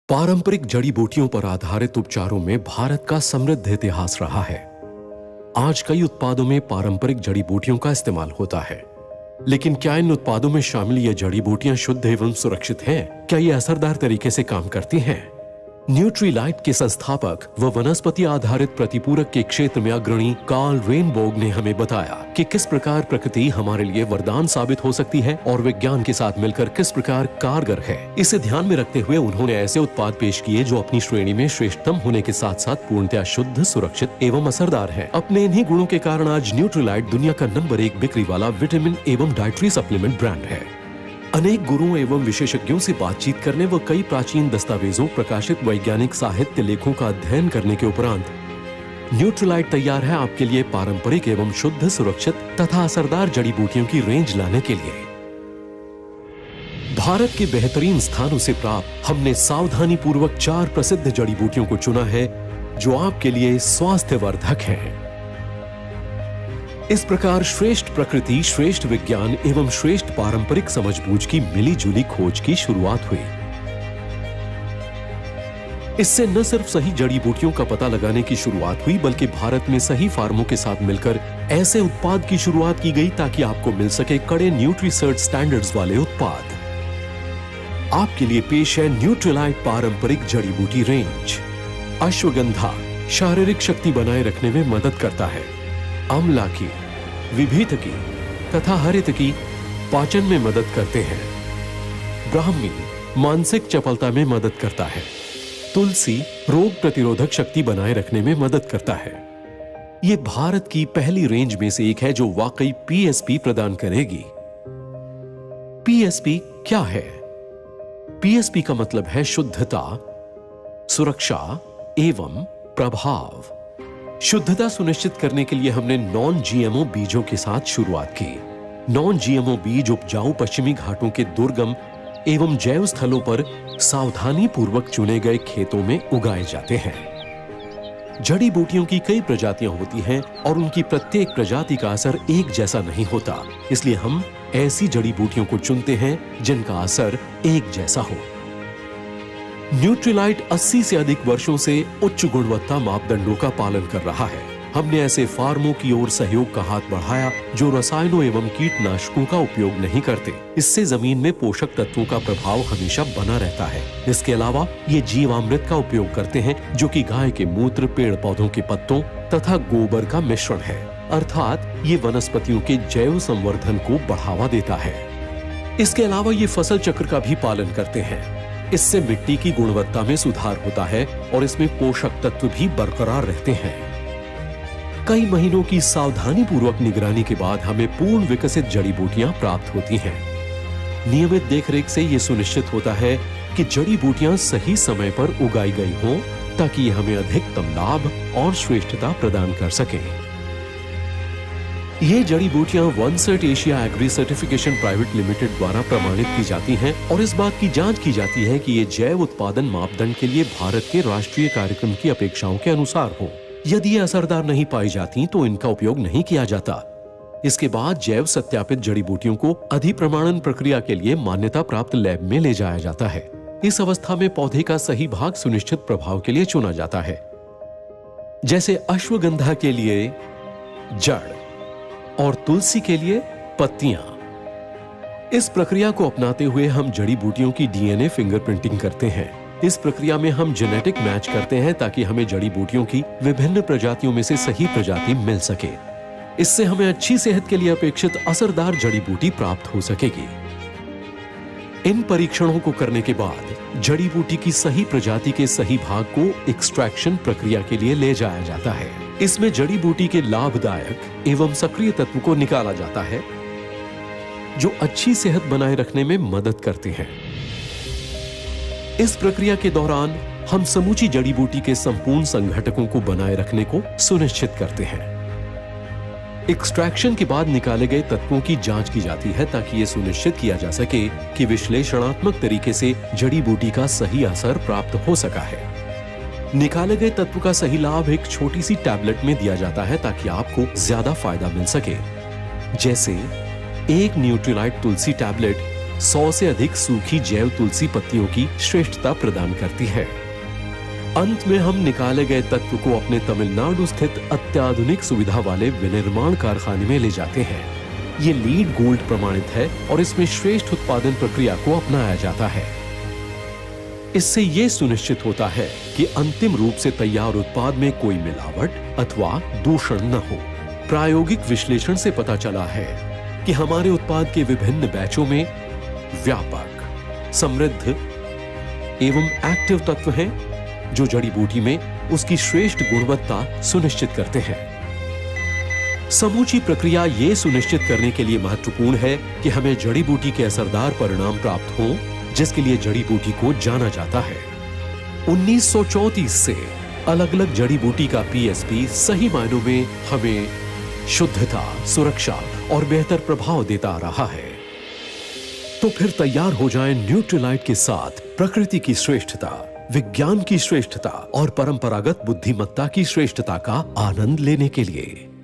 पारंपरिक जड़ी बूटियों पर आधारित उपचारों में भारत का समृद्ध इतिहास रहा है। आज कई उत्पादों में पारंपरिक जड़ी बूटियों का इस्तेमाल होता है, लेकिन क्या इन उत्पादों में शामिल ये जड़ी बूटियां शुद्ध एवं सुरक्षित हैं? क्या ये असरदार तरीके से काम करती हैं? न्यूट्रीलाइट के संस्थापक व वनस्पति आधारित प्रतिपूरक के क्षेत्र में अग्रणी कार्ल रेनबोग ने हमें बताया कि किस प्रकार प्रकृति हमारे लिए वरदान साबित हो सकती है और विज्ञान के साथ मिलकर किस प्रकार कारगर है। इसे ध्यान में रखते हुए उन्होंने ऐसे उत्पाद पेश किए जो अपनी श्रेणी में श्रेष्ठतम होने के साथ साथ पूर्णतया शुद्ध, सुरक्षित एवं असरदार है। अपने इन्हीं गुणों के कारण आज न्यूट्रीलाइट दुनिया का नंबर 1 बिक्री वाला विटामिन एवं डाइटरी सप्लीमेंट ब्रांड है। अनेक गुरुओं एवं विशेषज्ञों से बातचीत करने व कई प्राचीन दस्तावेजों, प्रकाशित वैज्ञानिक साहित्य लेखों का अध्ययन करने के उपरांत न्यूट्रीलाइट तैयार है आपके लिए पारंपरिक एवं शुद्ध, सुरक्षित तथा असरदार जड़ी बूटियों की रेंज लाने के लिए। भारत के बेहतरीन स्थानों से प्राप्त हमने सावधानी पूर्वक 4 प्रसिद्ध जड़ी बूटियों को चुना है जो आपके लिए स्वास्थ्यवर्धक है। इस प्रकार श्रेष्ठ प्रकृति, श्रेष्ठ विज्ञान एवं श्रेष्ठ पारंपरिक समझबूझ की मिली-जुली खोज की शुरुआत हुई। इससे न सिर्फ सही जड़ी बूटियों का पता लगाने की शुरुआत हुई, बल्कि भारत में सही फार्मों के साथ मिलकर ऐसे उत्पाद की शुरुआत की गई ताकि आपको मिल सके कड़े न्यूट्रीसर्च स्टैंडर्ड्स वाले उत्पाद। आपके लिए पेश है न्यूट्रीलाइट पारंपरिक जड़ी बूटी रेंज। अश्वगंधा शारीरिक शक्ति बनाए रखने में मदद करता है। आमलाकी, विभीतकी तथा हरितकी पाचन में मदद करते हैं। ब्राह्मी मानसिक चपलता में मदद करता है। तुलसी रोग प्रतिरोधक शक्ति बनाए रखने में मदद करता है। यह भारत की पहली रेंज में से एक है जो वाकई पीएसपी प्रदान करेगी। पीएसपी क्या है? पीएसपी का मतलब है शुद्धता, सुरक्षा एवं प्रभाव। शुद्धता सुनिश्चित करने के लिए हमने नॉन जीएमओ बीजों के साथ शुरुआत की। नॉन जीएमओ बीज उपजाऊ पश्चिमी घाटों के दुर्गम एवं जैव स्थलों पर सावधानी पूर्वक चुने गए खेतों में उगाए जाते हैं। जड़ी बूटियों की कई प्रजातियां होती हैं और उनकी प्रत्येक प्रजाति का असर एक जैसा नहीं होता, इसलिए हम ऐसी जड़ी बूटियों को चुनते हैं जिनका असर एक जैसा हो। न्यूट्रीलाइट 80 से अधिक वर्षों से उच्च गुणवत्ता मापदंडों का पालन कर रहा है। हमने ऐसे फार्मों की ओर सहयोग का हाथ बढ़ाया जो रसायनों एवं कीटनाशकों का उपयोग नहीं करते। इससे जमीन में पोषक तत्वों का प्रभाव हमेशा बना रहता है। इसके अलावा ये जीवामृत का उपयोग करते हैं जो कि गाय के मूत्र, पेड़ पौधों के पत्तों तथा गोबर का मिश्रण है, अर्थात ये वनस्पतियों के जैव संवर्धन को बढ़ावा देता है। इसके अलावा ये फसल चक्र का भी पालन करते हैं। इससे मिट्टी की गुणवत्ता में सुधार होता है और इसमें पोषक तत्व भी बरकरार रहते हैं। कई महीनों की सावधानी पूर्वक निगरानी के बाद हमें पूर्ण विकसित जड़ी बूटियां प्राप्त होती हैं। नियमित देखरेख से यह सुनिश्चित होता है कि जड़ी बूटियां सही समय पर उगाई गई हों ताकि ये हमें अधिकतम लाभ और श्रेष्ठता प्रदान कर सकें। ये जड़ी बूटियां OneCert Asia agri certification private limited द्वारा प्रमाणित की जाती हैं और इस बात की जांच की जाती है कि ये जैव उत्पादन मापदंड के लिए भारत के राष्ट्रीय कार्यक्रम की अपेक्षाओं के अनुसार हो। यदि ये असरदार नहीं पाई जाती तो इनका उपयोग नहीं किया जाता। इसके बाद जैव सत्यापित जड़ी बूटियों को अधिप्रमाणन प्रक्रिया के लिए मान्यता प्राप्त लैब में ले जाया जाता है। इस अवस्था में पौधे का सही भाग सुनिश्चित प्रभाव के लिए चुना जाता है, जैसे अश्वगंधा के लिए जड़ और तुलसी के लिए पत्तियां। इस प्रक्रिया को अपनाते हुए हम जड़ी बूटियों की डीएनए फिंगरप्रिंटिंग करते हैं। इस प्रक्रिया में हम जेनेटिक मैच करते हैं ताकि हमें जड़ी बूटियों की विभिन्न प्रजातियों में से सही प्रजाति मिल सके। इससे हमें अच्छी सेहत के लिए अपेक्षित असरदार जड़ी बूटी प्राप्त हो सकेगी। इन परीक्षणों को करने के बाद जड़ी बूटी की सही प्रजाति के सही भाग को एक्सट्रैक्शन प्रक्रिया के लिए ले जाया जाता है। इसमें जड़ी बूटी के लाभदायक एवं सक्रिय तत्व को निकाला जाता है जो अच्छी सेहत बनाए रखने में मदद करते हैं। इस प्रक्रिया के दौरान हम समूची जड़ी बूटी के संपूर्ण संघटकों को बनाए रखने को सुनिश्चित करते हैं। एक्सट्रैक्शन के बाद निकाले गए तत्वों की जांच की जाती है ताकि यह सुनिश्चित किया जा सके कि विश्लेषणात्मक तरीके से जड़ी बूटी का सही असर प्राप्त हो सका है। निकाले गए तत्व का सही लाभ एक छोटी सी टैबलेट में दिया जाता है ताकि आपको ज्यादा फायदा मिल सके। जैसे एक न्यूट्रीलाइट तुलसी टैबलेट 100 से अधिक सूखी जैव तुलसी पत्तियों की श्रेष्ठता प्रदान करती है। अंत में हम निकाले गए तत्व को अपने तमिलनाडु स्थित अत्याधुनिक सुविधा वाले विनिर्माण कारखाने में ले जाते हैं। ये लीड गोल्ड प्रमाणित है और इसमें श्रेष्ठ उत्पादन प्रक्रिया को अपनाया जाता है। इससे ये सुनिश्चित होता है कि अंतिम रूप से तैयार उत्पाद में कोई मिलावट अथवा दूषण न हो। प्रायोगिक विश्लेषण से पता चला है कि हमारे उत्पाद के विभिन्न बैचों में व्यापक, समृद्ध एवं एक्टिव तत्व हैं जो जड़ी बूटी में उसकी श्रेष्ठ गुणवत्ता सुनिश्चित करते हैं। समूची प्रक्रिया ये सुनिश्चित करने के लिए महत्वपूर्ण है कि हमें जड़ी बूटी के असरदार परिणाम प्राप्त हों, जिसके लिए जड़ी बूटी को जाना जाता है। 1934 से अलग अलग जड़ी बूटी का पीएसपी सही मायनों में हमें शुद्धता, सुरक्षा और बेहतर प्रभाव देता आ रहा है। तो फिर तैयार हो जाएं न्यूट्रीलाइट के साथ प्रकृति की श्रेष्ठता, विज्ञान की श्रेष्ठता और परंपरागत बुद्धिमत्ता की श्रेष्ठता का आनंद लेने के लिए।